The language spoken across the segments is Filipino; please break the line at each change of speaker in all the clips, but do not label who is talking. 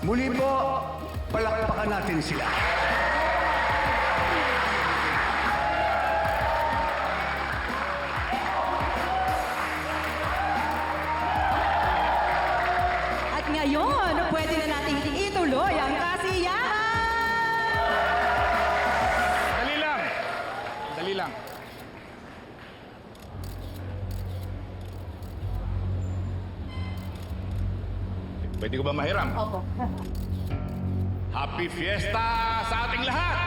Muli po, palakpakan natin sila.
At ngayon, pwede na nating ituloy ang kasiyahan!
Dali lang. Dali lang. Pwede ko ba mahiram?
Opo.
Happy Fiesta sa ating lahat!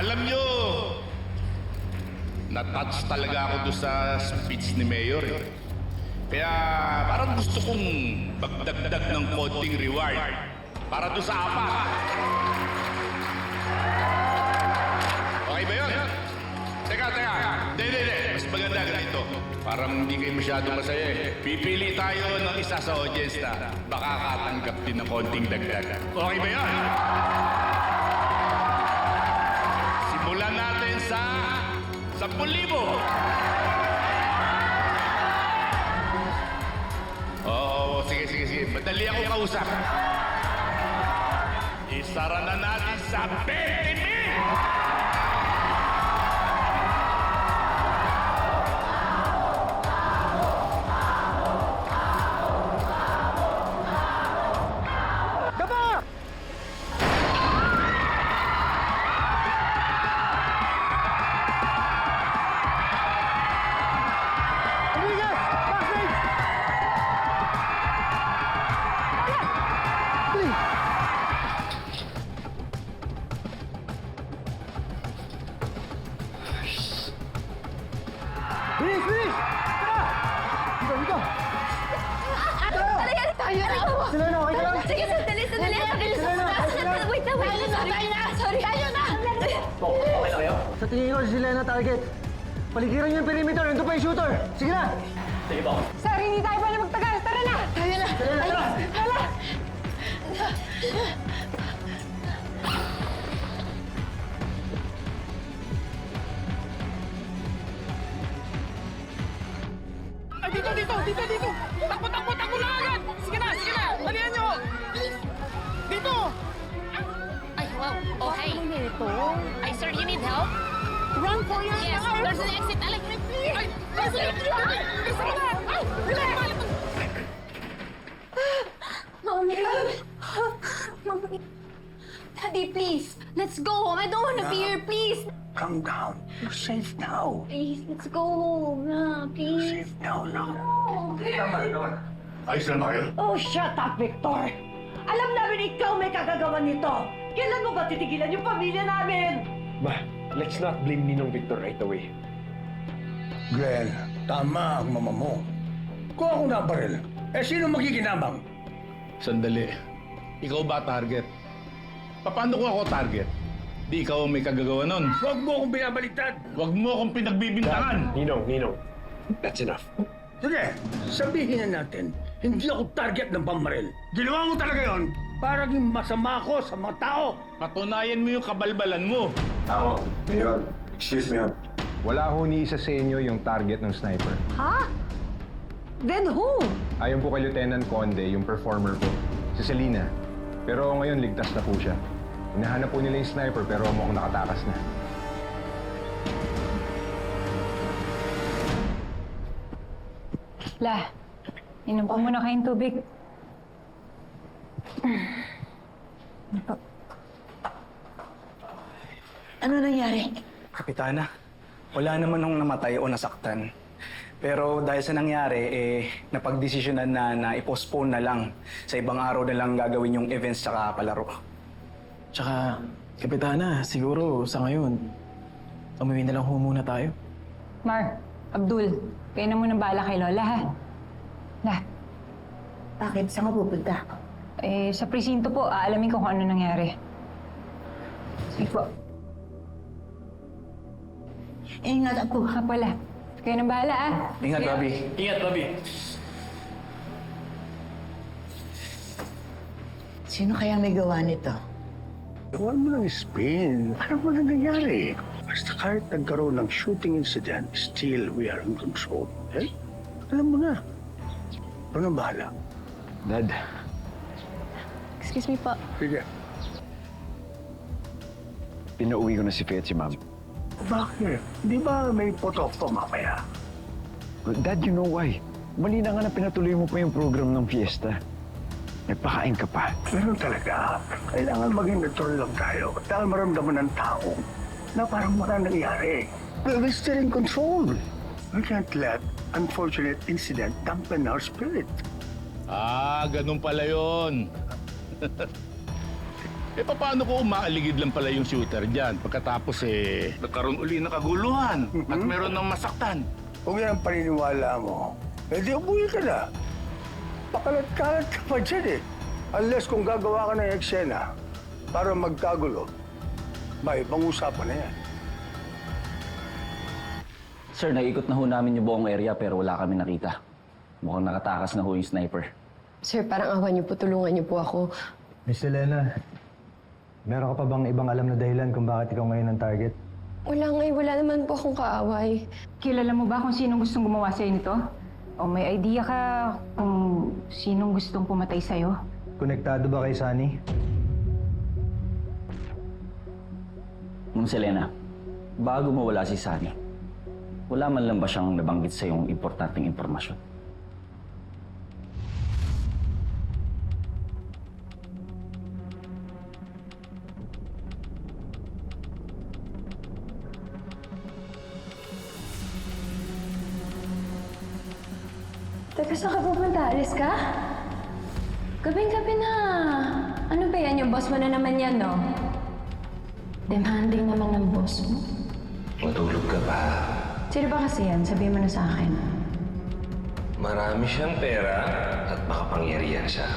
Alam nyo, na-touch talaga ako doon sa speech ni Mayor. Kaya parang gusto kong magdagdag ng konting reward para doon sa apat. Okay ba yun? Teka. Hindi. Mas maganda ganito. Parang hindi kayo masyado masaya eh. Pipili tayo ng isa sa audience na baka katanggap din ng konting dagdag. Okay ba yun? Simulan natin sa 10,000. Oo, sige. Madali ako kausap. Isara na natin sa 20,000!
Bilis! Dito! Selena, okay ka lang?
Sige, sandali. Wait lang. Sorry. Tayo na!
Okay na kayo? Sa tingin ko, si Selena target. Paligiran niyo yung perimeter. Nandun pa yung shooter. Sige na! Sige po.
Sir, hindi tayo pala magtagal. Tara na!
Tayo na!
Selena, tara!
Hala!
Ay, dito! Takbo lang agad! Sige na! Dalihan nyo! Dito!
Ay, wow. Oh, hi. Ay, sir, you need help?
Run for your
Yes,
life!
there's an exit. Alec,
Ay! Bisa mo na! Ay!
Mommy. Mommy. Daddy, please. Let's go home. I don't want to be here, please.
Calm down. You're safe now.
Please, let's go home na, please.
Safe now.
Ayos lang ba kayo?
Oh, shut up, Victor! Alam namin ikaw may kagagawa nito! Kailan mo ba titigilan yung pamilya namin?
Ma, let's not blame Ninong Victor right away.
Glenn, tama ang mama mo. Kung ako nabaril, sino makikinabang?
Sandali. Ikaw ba target? Paano ko ako target? Di ikaw ang may kagagawa nun.
Huwag mo akong binabaliktad.
Huwag mo akong pinagbibintangan.
Ninong. That's enough.
Sige, sabihin na natin, hindi ako target ng pambaril. Ginawa mo talaga yon para maging masama ako sa mga tao.
Patunayan mo yung kabalbalan mo.
Ako, Mayor. Excuse me, wala ho ni isa sa inyo yung target ng sniper.
Ha? Then who?
Ayon po kay Lieutenant Conde, yung performer po, si Selena. Pero ngayon ligtas na po siya. Hinahanap po nila yung sniper pero mukhang nakatakas na.
La, inom po muna kayong tubig.
Ano nangyari?
Kapitana, wala naman nung namatay o nasaktan. Pero dahil sa nangyari, napagdesisyonan na i-postpone na lang. Sa ibang araw na lang gagawin yung events tsaka palaro.
Tsaka, Kapitana, siguro sa ngayon, umuwi na lang ho muna tayo.
Mar, Abdul, kayo na muna bahala kay Lola, ha? La,
Bakit? Saan ka pupunta?
sa presinto po, aalamin ko kung ano nangyari. Sige po.
Ingat ako.
Ha pala. Kayo na bahala, ah.
Ingat, Bobby.
Ingat, Bobby.
Sino kaya may gawa nito?
Huwag mo lang spin. Ano ba na nangyari? Basta kahit nagkaroon ng shooting incident, still we are in control. Eh? Alam mo na. Ako na bahala.
Dad,
Excuse me po.
Sige.
pinauwi ko na si Faye at si Ma'am.
Bakit? Di ba may potok mamaya?
Dad, you know why? Mali na nga na pinatuloy mo pa yung program ng fiesta. Nagpakain ka pa.
Ganun talaga. Kailangan maging natural lang tayo. Dahil maramdaman ng tao na parang wala nangyari. We're still in control. We can't let unfortunate incident dampen our spirit.
Ah, ganun pala yun. Eh, paano ko umaaligid lang pala yung shooter dyan? Pagkatapos nagkaroon uli ng kaguluhan at meron ng masaktan.
Kung yan ang paniniwala mo, di umuwi ka na. Pakalat-kalat ka pa dyan Unless kung gagawa ka ng eksena para magkagulo, may ibang usapan na yan.
Sir, naikot na ho namin yung buong area pero wala kami nakita. Mukhang nakatakas na ho yung sniper.
Sir, parang awan niyo po, tulungan niyo po ako.
Miss Elena, meron ka pa bang ibang alam na dahilan kung bakit ikaw ngayon ang target?
Wala naman po akong kaaway.
Kilala mo ba kung sinong gustong gumawa sa'yo nito? O may idea ka kung sinong gustong pumatay sa'yo?
Konektado ba kay Sunny?
Ma'am Selena, bago mawala si Sunny, wala man lang ba siyang nabanggit sa yung importanteng impormasyon?
Teka, saan ka pupunta? Alis ka? Gabing-gabi na. Ano ba yan? Yung boss mo na naman yan, no? Demanding naman ng boss mo.
Matulog ka pa.
Sino ba kasi yan? Sabihin mo na sa akin.
Marami siyang pera at makapangyarihan siya.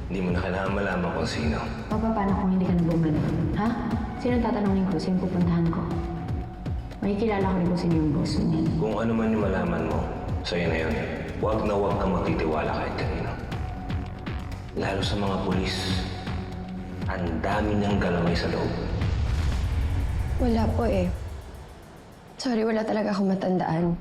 Hindi mo na kailangan malaman kung sino.
O paano kung hindi ka na bumalik? Ha? Sino tatanungin ko? Sino pupuntahan ko? Makikilala ko rin kung sino yung boss mo niyan.
Kung ano man yung malaman mo, sa'yo na yun. Huwag na huwag kang magtitiwala kahit kanino. Lalo sa mga pulis. Ang dami niyang galamay sa loob.
Wala po eh. Sorry, wala talaga akong matandaan.